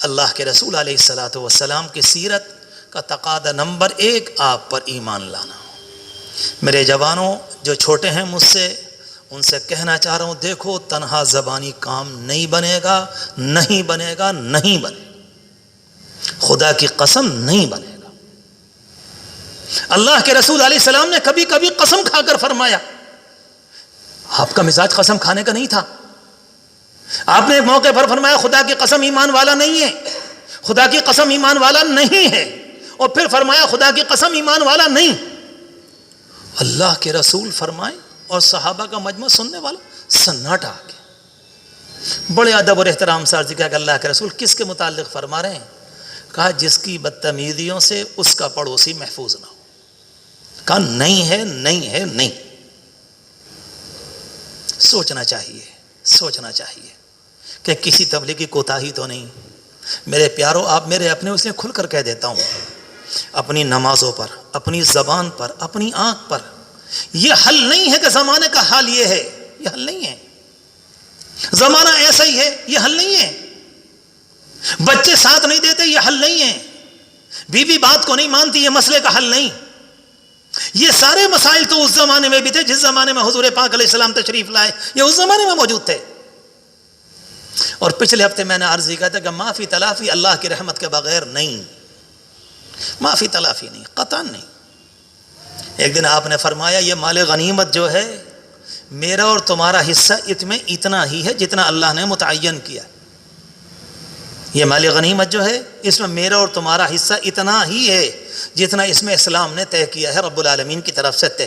اللہ کے رسول علیہ الصلاۃ والسلام کی سیرت کا تقاضا نمبر 1 آپ پر ایمان لانا. میرے جوانوں جو چھوٹے ہیں مجھ سے، ان سے کہنا چاہ رہا ہوں، دیکھو تنہا زبانی کام نہیں بنے گا، نہیں بنے گا، نہیں بنے گا، خدا کی قسم نہیں بنے گا. اللہ کے رسول علیہ السلام نے کبھی کبھی قسم کھا کر فرمایا. آپ کا مزاج قسم کھانے کا نہیں تھا. آپ نے ایک موقع پر فرمایا خدا کی قسم ایمان والا نہیں ہے، خدا کی قسم ایمان والا نہیں ہے، اور پھر فرمایا خدا کی قسم ایمان والا نہیں. اللہ کے رسول فرمائے اور صحابہ کا مجمع سننے والا سناٹا آ گیا. بڑے ادب اور احترام سے عرض کیا کہ اللہ کے رسول کس کے متعلق فرما رہے ہیں؟ کہا جس کی بدتمیزیوں سے اس کا پڑوسی محفوظ نہ ہو. کہا نہیں ہے، نہیں ہے، نہیں. سوچنا چاہیے، سوچنا چاہیے کہ کسی تبلیغی کوتاہی تو نہیں. میرے پیارو، آپ میرے اپنے، اس نے کھل کر کہہ دیتا ہوں، اپنی نمازوں پر، اپنی زبان پر، اپنی آنکھ پر. یہ حل نہیں ہے کہ زمانے کا حال یہ ہے، یہ حل نہیں ہے. زمانہ ایسا ہی ہے، یہ حل نہیں ہے. بچے ساتھ نہیں دیتے، یہ حل نہیں ہے. بیوی بات کو نہیں مانتی، یہ مسئلے کا حل نہیں. یہ سارے مسائل تو اس زمانے میں بھی تھے جس زمانے میں حضور پاک علیہ السلام تشریف لائے، یہ اس زمانے میں موجود تھے. اور پچھلے ہفتے میں نے عرض کیا تھا کہ معافی تلافی اللہ کی رحمت کے بغیر نہیں، معافی تلافی نہیں، قطعاً نہیں. ایک دن آپ نے فرمایا یہ مال غنیمت جو ہے میرا اور تمہارا حصہ اس میں اتنا ہی ہے جتنا اللہ نے متعین کیا. یہ مال غنیمت جو ہے اس میں میرا اور تمہارا حصہ اتنا ہی ہے جتنا اس میں اسلام نے طے کیا ہے، رب العالمین کی طرف سے طے.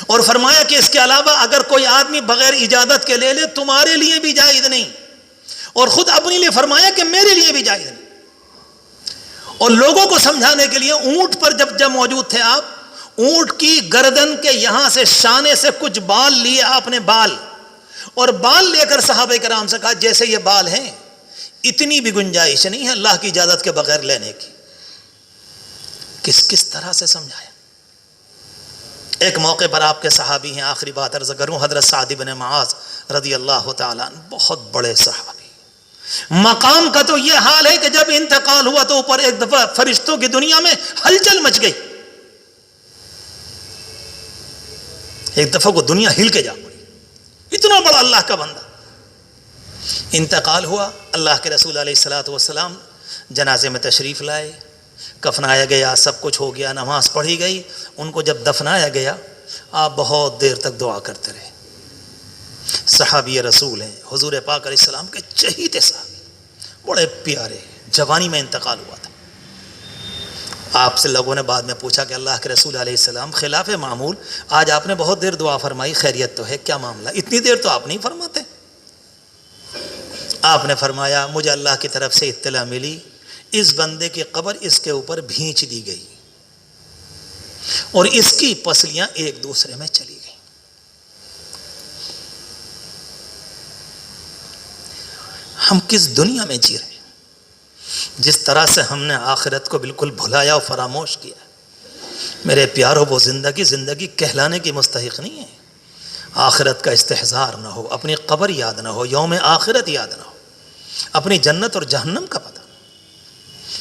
اور فرمایا کہ اس کے علاوہ اگر کوئی آدمی بغیر اجازت کے لے لے تمہارے لیے بھی جائز نہیں، اور خود اپنے لیے فرمایا کہ میرے لیے بھی جائز نہیں. اور لوگوں کو سمجھانے کے لیے اونٹ پر جب موجود تھے آپ، اونٹ کی گردن کے یہاں سے شانے سے کچھ بال لیے آپ نے، بال، اور بال لے کر صحابہ کرام سے کہا جیسے یہ بال ہیں اتنی بھی گنجائش نہیں ہے اللہ کی اجازت کے بغیر لینے کی. کس طرح سے سمجھایا. ایک موقع پر آپ کے صحابی ہیں، آخری بات عرض کروں، حضرت سعد بن معاذ رضی اللہ تعالیٰ عنہ، بہت بڑے صحابی. مقام کا تو یہ حال ہے کہ جب انتقال ہوا تو اوپر ایک دفعہ فرشتوں کی دنیا میں ہلچل مچ گئی. ایک دفعہ کو دنیا ہل کے جا پڑی، اتنا بڑا اللہ کا بندہ. انتقال ہوا، اللہ کے رسول علیہ الصلوۃ والسلام جنازے میں تشریف لائے، کفنایا گیا، سب کچھ ہو گیا، نماز پڑھی گئی. ان کو جب دفنایا گیا آپ بہت دیر تک دعا کرتے رہے. صحابی رسول ہیں، حضور پاک علیہ السلام کے چہیتے صحابی، بڑے پیارے، جوانی میں انتقال ہوا تھا. آپ سے لوگوں نے بعد میں پوچھا کہ اللہ کے رسول علیہ السلام خلاف معمول آج آپ نے بہت دیر دعا فرمائی، خیریت تو ہے؟ کیا معاملہ؟ اتنی دیر تو آپ نہیں فرماتے. آپ نے فرمایا مجھے اللہ کی طرف سے اطلاع ملی اس بندے کی قبر اس کے اوپر بھینچ دی گئی اور اس کی پسلیاں ایک دوسرے میں چلی گئیں. ہم کس دنیا میں جی رہے ہیں جس طرح سے ہم نے آخرت کو بالکل بھلایا اور فراموش کیا. میرے پیارو، وہ زندگی کہلانے کی مستحق نہیں ہے. آخرت کا استحضار نہ ہو، اپنی قبر یاد نہ ہو، یوم آخرت یاد نہ ہو، اپنی جنت اور جہنم کا پتہ.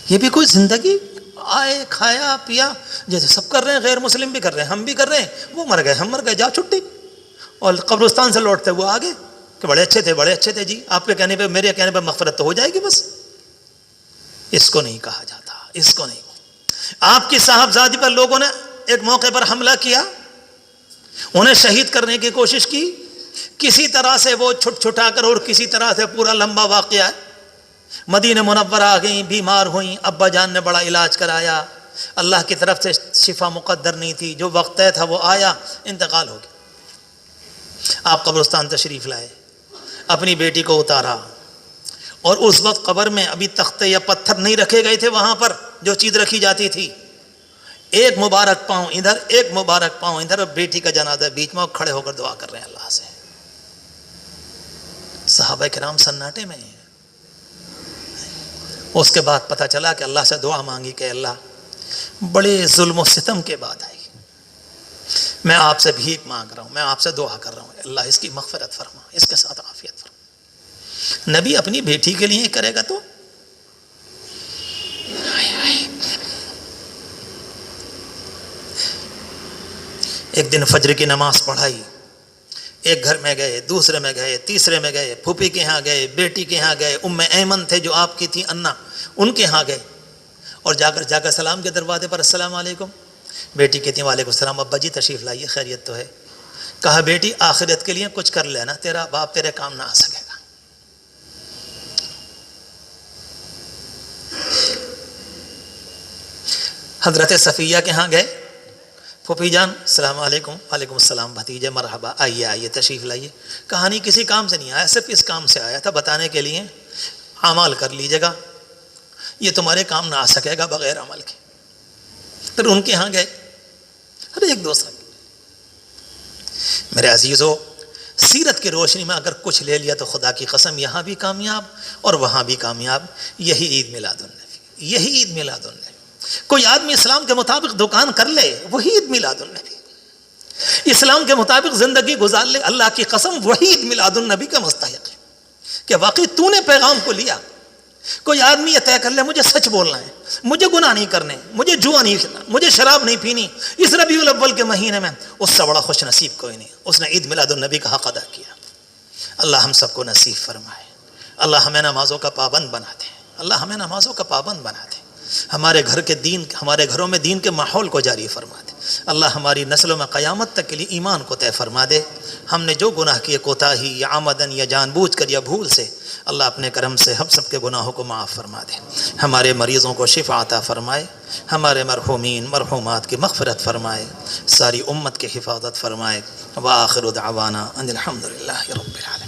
یہ بھی کوئی زندگی؟ آئے، کھایا، پیا، جیسے سب کر رہے ہیں، غیر مسلم بھی کر رہے ہیں، ہم بھی کر رہے ہیں. وہ مر گئے، ہم مر گئے، جا چھٹی. اور قبرستان سے لوٹتے وہ آگے کہ بڑے اچھے تھے، بڑے اچھے تھے جی، آپ کے کہنے پہ، میرے کہنے پہ مغفرت تو ہو جائے گی بس. اس کو نہیں کہا جاتا، اس کو نہیں. آپ کی صاحبزادی پر لوگوں نے ایک موقع پر حملہ کیا، انہیں شہید کرنے کی کوشش کی، کسی طرح سے وہ چھٹا کر، اور کسی طرح سے پورا لمبا واقعہ ہے. مدینہ منورہ آ گئیں، بیمار ہوئیں، ابا جان نے بڑا علاج کرایا، اللہ کی طرف سے شفا مقدر نہیں تھی، جو وقت طے تھا وہ آیا، انتقال ہو گیا. آپ قبرستان تشریف لائے، اپنی بیٹی کو اتارا، اور اس وقت قبر میں ابھی تختے یا پتھر نہیں رکھے گئے تھے، وہاں پر جو چیز رکھی جاتی تھی، ایک مبارک پاؤں ادھر، ایک مبارک پاؤں ادھر، اور بیٹی کا جنازہ بیچ میں، کھڑے ہو کر دعا کر رہے ہیں اللہ سے. صحابہ کرام سناٹے میں ہیں. اس کے بعد پتہ چلا کہ اللہ سے دعا مانگی کہ اللہ بڑے ظلم و ستم کے بعد آئی، میں آپ سے بھیک مانگ رہا ہوں، میں آپ سے دعا کر رہا ہوں، اللہ اس کی مغفرت فرما، اس کے ساتھ عافیت فرما. نبی اپنی بیٹی کے لیے کرے گا تو ایک دن فجر کی نماز پڑھائی، ایک گھر میں گئے، دوسرے میں گئے، تیسرے میں گئے، پھوپھی کے ہاں گئے، بیٹی کے ہاں گئے، ام ایمن تھے جو آپ کی تھی انا، ان کے ہاں گئے، اور جا کر سلام کے دروازے پر السلام علیکم. بیٹی کہتی وعلیکم السلام، ابا جی تشریف لائیے، خیریت تو ہے؟ کہا بیٹی آخرت کے لیے کچھ کر لینا، تیرا باپ تیرے کام نہ آ سکے گا. حضرت صفیہ کے ہاں گئے، پھوپھی جان السلام علیکم. وعلیکم السلام بھتیجے مرحبا، آئیے آئیے تشریف لائیے. کہانی کسی کام سے نہیں آیا، صرف اس کام سے آیا تھا، بتانے کے لیے اعمال کر لیجیے گا، یہ تمہارے کام نہ آ سکے گا بغیر عمل کے. پھر ان کے ہاں گئے، ہر ایک دوسرے. میرے عزیزو، سیرت کی روشنی میں اگر کچھ لے لیا تو خدا کی قسم یہاں بھی کامیاب اور وہاں بھی کامیاب. یہی عید میلاد النبی، یہی عید میلاد النبی. کوئی آدمی اسلام کے مطابق دکان کر لے، وہی عید میلاد النبی. اسلام کے مطابق زندگی گزار لے، اللہ کی قسم وہی عید میلاد النبی کا مستحق ہے کہ واقعی تو نے پیغام کو لیا. کوئی آدمی یہ طے کر لے مجھے سچ بولنا ہے، مجھے گناہ نہیں کرنے، مجھے جوا نہیں کرنا، مجھے شراب نہیں پینی اس ربیع الاول کے مہینے میں، اس سے بڑا خوش نصیب کوئی نہیں. اس نے عید میلاد النبی کا حق ادا کیا. اللہ ہم سب کو نصیب فرمائے. اللہ ہمیں نمازوں کا پابند بنا دے. اللہ ہمیں نمازوں کا پابند بنا دے. ہمارے گھروں میں دین کے ماحول کو جاری فرما دے. اللہ ہماری نسلوں میں قیامت تک کے لیے ایمان کو طے فرما دے. ہم نے جو گناہ کیے کوتاہی یا عمدن یا جان بوجھ کر یا بھول سے، اللہ اپنے کرم سے ہم سب کے گناہوں کو معاف فرما دے. ہمارے مریضوں کو شفا عطا فرمائے. ہمارے مرحومین مرحومات کی مغفرت فرمائے. ساری امت کی حفاظت فرمائے. وآخر دعوانا ان الحمد للہ رب العالمین.